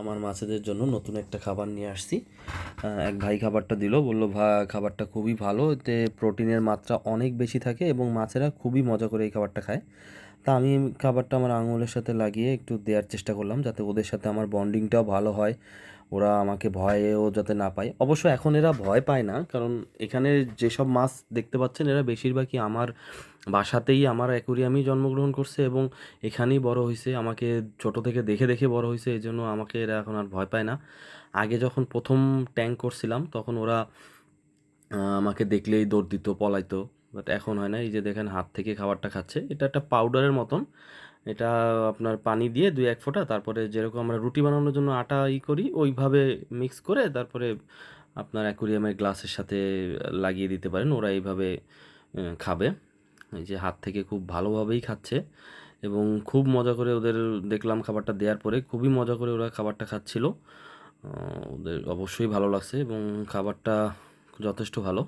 আমার মাছেদের জন্য নতুন একটা খাবার নিয়ে আসছি। এক ভাই খাবারটা দিল, বলল খাবারটা খুবই ভালো, এতে প্রোটিনের মাত্রা অনেক বেশি থাকে এবং মাছেরা খুবই মজা করে এই খাবারটা খায়। তা আমি খাবারটা আমার আঙুলের সাথে লাগিয়ে একটু দেওয়ার চেষ্টা করলাম, যাতে ওদের সাথে আমার বন্ডিংটাও ভালো হয়, ওরা আমাকে ভয়েও যাতে না পায়। অবশ্য এখন এরা ভয় পায় না, কারণ এখানে যেসব মাছ দেখতে পাচ্ছেন এরা বেশিরভাগই আমার বাসাতেই, আমার অ্যাকুরিয়ামেই জন্মগ্রহণ করছে এবং এখানেই বড় হয়েছে। আমাকে ছোট থেকে দেখে দেখে বড় হয়েছে, এই জন্য আমাকে এরা এখন আর ভয় পায় না। আগে যখন প্রথম ট্যাঙ্ক করছিলাম তখন ওরা আমাকে দেখলেই দৌড় দিত, পলাইতো। বাট এখন হয় না। এই যে দেখেন হাত থেকে খাবারটা খাচ্ছে, এটা একটা পাউডারের মতন। এটা আপনার পানি দিয়ে ২-১ ফোঁটা, তারপরে যেরকম আমরা রুটি বানানোর জন্য আটা করি ওইভাবে মিক্স করে তারপরে আপনার অ্যাকুরিয়ামের গ্লাসের সাথে লাগিয়ে দিতে পারেন। ওরা এইভাবে খাবে। এই যে হাত থেকে খুব ভালোভাবেই খাচ্ছে এবং খুব মজা করে ওদের দেখলাম খাবারটা দেওয়ার পরে খুবই মজা করে ওরা খাবারটা খাচ্ছিল। ওদের অবশ্যই ভালো লাগছে এবং খাবারটা যথেষ্ট ভালো।